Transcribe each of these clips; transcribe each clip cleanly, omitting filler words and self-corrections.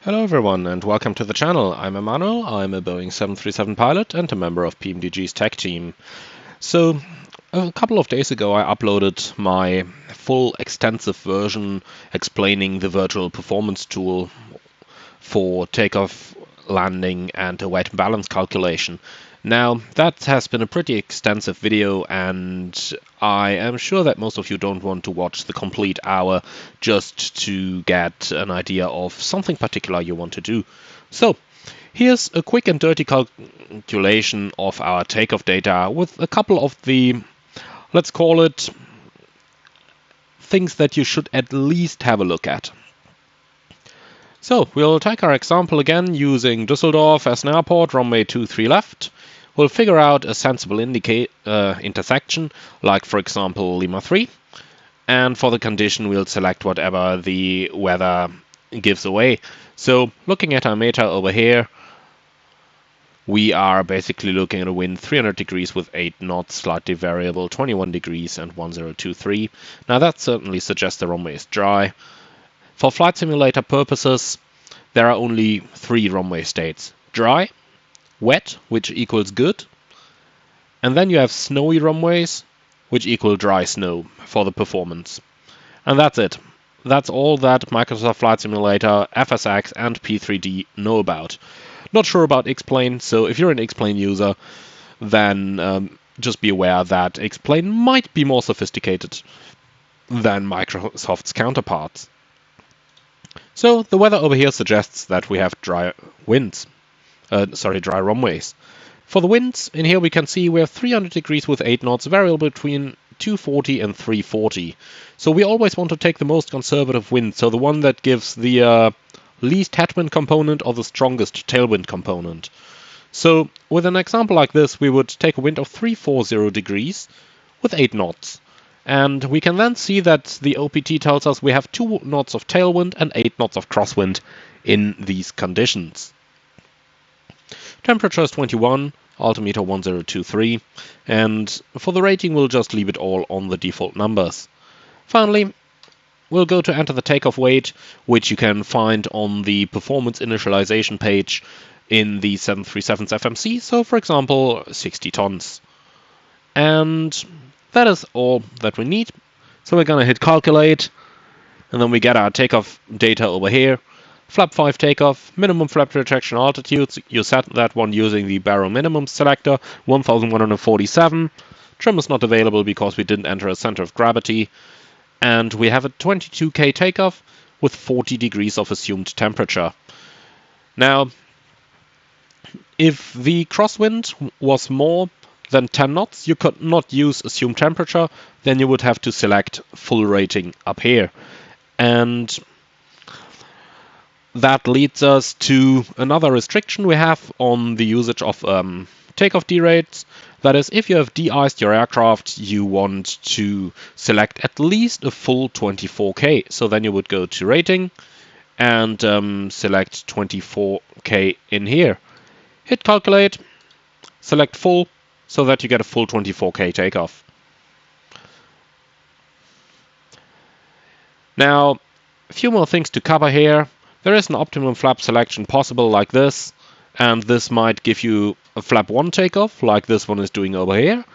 Hello everyone and welcome to the channel. I'm Emmanuel, I'm a Boeing 737 pilot and a member of PMDG's tech team. So a couple of days ago I uploaded my full extensive version explaining the virtual performance tool for takeoff, landing and a weight and balance calculation. Now that has been a pretty extensive video and I am sure that most of you don't want to watch the complete hour just to get an idea of something particular you want to do. So here's a quick and dirty calculation of our takeoff data with a couple of the, let's call it, things that you should at least have a look at. So we'll take our example again using Düsseldorf as an airport, runway 23 left. We'll figure out a sensible intersection, like for example Lima 3. And for the condition we'll select whatever the weather gives away. So looking at our meta over here, we are basically looking at a wind 300 degrees with 8 knots, slightly variable, 21 degrees and 1023. Now that certainly suggests the runway is dry. For flight simulator purposes, there are only 3 runway states. Dry, wet, which equals good, and then you have snowy runways, which equal dry snow for the performance. And that's it. That's all that Microsoft Flight Simulator, FSX and P3D know about. Not sure about X-Plane, so if you're an X-Plane user, then just be aware that X-Plane might be more sophisticated than Microsoft's counterparts. So the weather over here suggests that we have dry runways. For the winds, in here we can see we have 300 degrees with 8 knots, variable between 240 and 340. So we always want to take the most conservative wind, so the one that gives the least headwind component or the strongest tailwind component. So with an example like this, we would take a wind of 340 degrees with 8 knots. And we can then see that the OPT tells us we have 2 knots of tailwind and 8 knots of crosswind in these conditions. Temperature is 21, altimeter 1023, and for the rating we'll just leave it all on the default numbers. Finally, we'll go to enter the takeoff weight, which you can find on the performance initialization page in the 737's FMC, so for example 60 tons. And that is all that we need. So we're gonna hit calculate, and then we get our takeoff data over here. Flap 5 takeoff, minimum flap retraction altitudes, you set that one using the Barrow minimum selector, 1147. Trim is not available because we didn't enter a center of gravity. And we have a 22K takeoff with 40 degrees of assumed temperature. Now, if the crosswind was more than 10 knots, you could not use assumed temperature, then you would have to select full rating up here. And that leads us to another restriction we have on the usage of takeoff derates. That is, if you have de-iced your aircraft, you want to select at least a full 24K. So then you would go to rating and select 24K in here. Hit calculate, select full, so that you get a full 24K takeoff. Now, a few more things to cover here. There is an optimum flap selection possible like this, and this might give you a flap 1 takeoff, like this one is doing over here.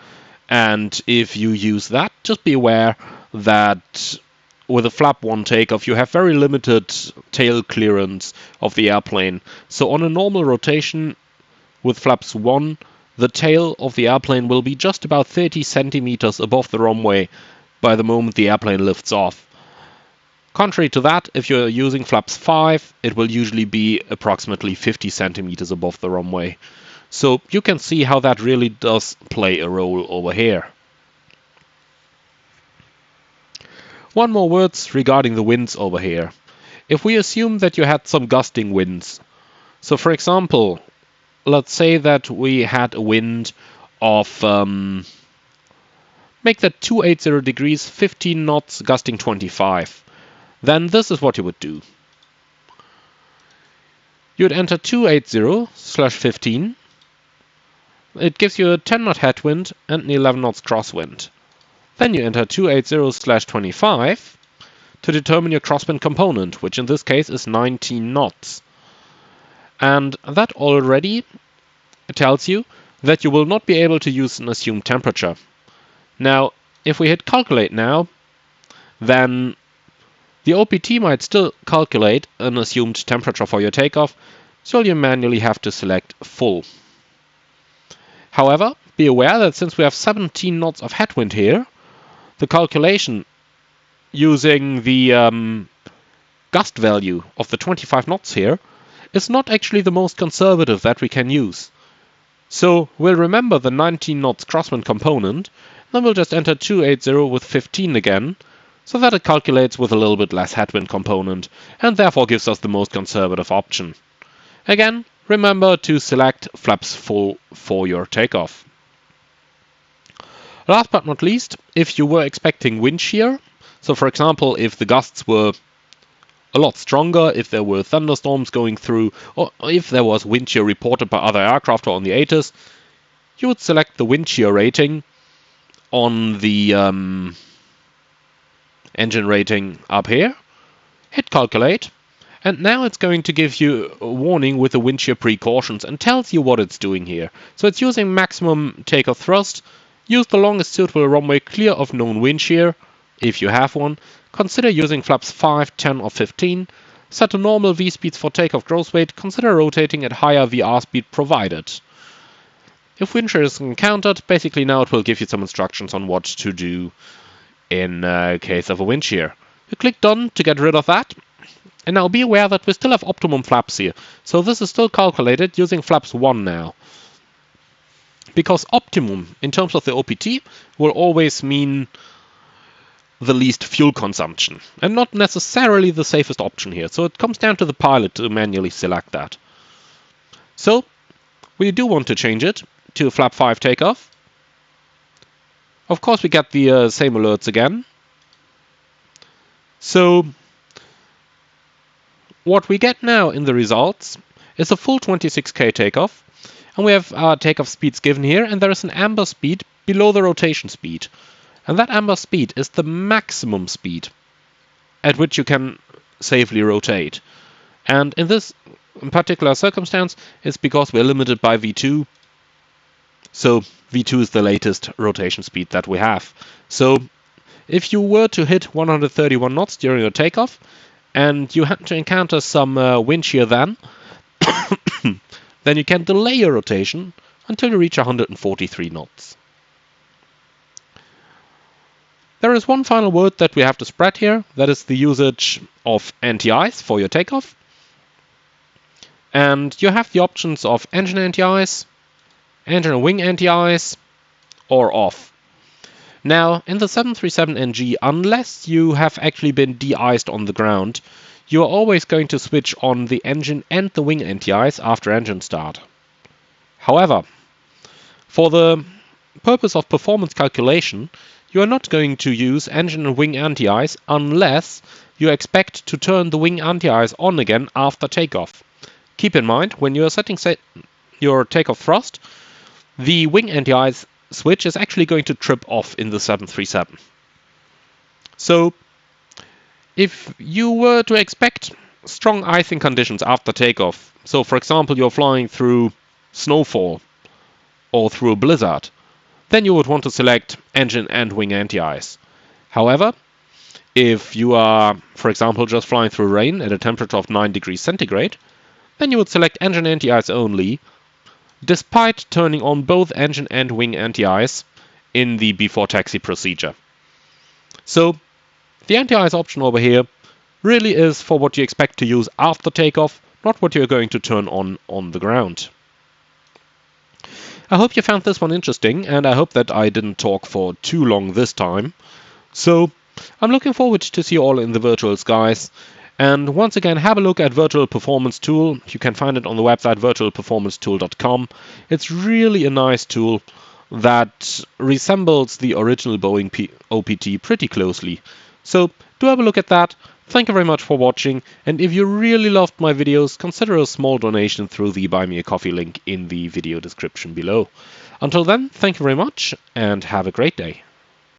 And if you use that, just be aware that with a flap 1 takeoff, you have very limited tail clearance of the airplane. So on a normal rotation with flaps 1, the tail of the airplane will be just about 30 centimeters above the runway by the moment the airplane lifts off. Contrary to that, if you're using flaps 5, it will usually be approximately 50 centimeters above the runway. So you can see how that really does play a role over here. One more words regarding the winds over here. If we assume that you had some gusting winds, so for example, let's say that we had a wind of, make that 280 degrees, 15 knots, gusting 25. Then this is what you would do. You would enter 280/15. It gives you a 10 knot headwind and an 11 knots crosswind. Then you enter 280/25 to determine your crosswind component, which in this case is 19 knots. And that already tells you that you will not be able to use an assumed temperature. Now, if we hit calculate now, then the OPT might still calculate an assumed temperature for your takeoff, so you manually have to select full. However, be aware that since we have 17 knots of headwind here, the calculation using the gust value of the 25 knots here is not actually the most conservative that we can use. So we'll remember the 19 knots crosswind component, then we'll just enter 280 with 15 again, so that it calculates with a little bit less headwind component, and therefore gives us the most conservative option. Again, remember to select flaps full for your takeoff. Last but not least, if you were expecting wind shear, so for example if the gusts were a lot stronger, if there were thunderstorms going through, or if there was wind shear reported by other aircraft or on the HOTAS, you would select the wind shear rating on the engine rating up here, hit calculate, and now it's going to give you a warning with the wind shear precautions and tells you what it's doing here. So it's using maximum takeoff thrust, use the longest suitable runway clear of known wind shear, if you have one, consider using flaps 5, 10 or 15, set a normal V-speeds for takeoff gross weight, consider rotating at higher VR speed provided. If wind shear is encountered, basically now it will give you some instructions on what to do in case of a wind shear. You click done to get rid of that. And now be aware that we still have optimum flaps here. So this is still calculated using flaps 1 now. Because optimum in terms of the OPT will always mean the least fuel consumption, and not necessarily the safest option here. So it comes down to the pilot to manually select that. So we do want to change it to flap 5 takeoff. Of course we get the same alerts again. So what we get now in the results is a full 26k takeoff, and we have our takeoff speeds given here, and there is an amber speed below the rotation speed. And that amber speed is the maximum speed at which you can safely rotate. And in this particular circumstance, it's because we're limited by V2. So V2 is the latest rotation speed that we have. So if you were to hit 131 knots during your takeoff, and you had to encounter some wind shear then, then you can delay your rotation until you reach 143 knots. There is one final word that we have to spread here, that is the usage of anti-ice for your takeoff. And you have the options of engine anti-ice, engine and wing anti-ice, or off. Now, in the 737NG, unless you have actually been de-iced on the ground, you are always going to switch on the engine and the wing anti-ice after engine start. However, for the purpose of performance calculation, you are not going to use engine and wing anti-ice unless you expect to turn the wing anti-ice on again after takeoff. Keep in mind, when you are setting your takeoff thrust, the wing anti-ice switch is actually going to trip off in the 737. So, if you were to expect strong icing conditions after takeoff, so for example you're flying through snowfall or through a blizzard, then you would want to select engine and wing anti-ice. However, if you are, for example, just flying through rain at a temperature of 9 degrees centigrade, then you would select engine anti-ice only, despite turning on both engine and wing anti-ice in the before taxi procedure. So the anti-ice option over here really is for what you expect to use after takeoff, not what you're going to turn on the ground. I hope you found this one interesting, and I hope that I didn't talk for too long this time. So I'm looking forward to see you all in the virtual skies. And once again, have a look at Virtual Performance Tool. You can find it on the website virtualperformancetool.com. It's really a nice tool that resembles the original Boeing OPT pretty closely. So do have a look at that. Thank you very much for watching, and if you really loved my videos, consider a small donation through the Buy Me a Coffee link in the video description below. Until then, thank you very much, and have a great day.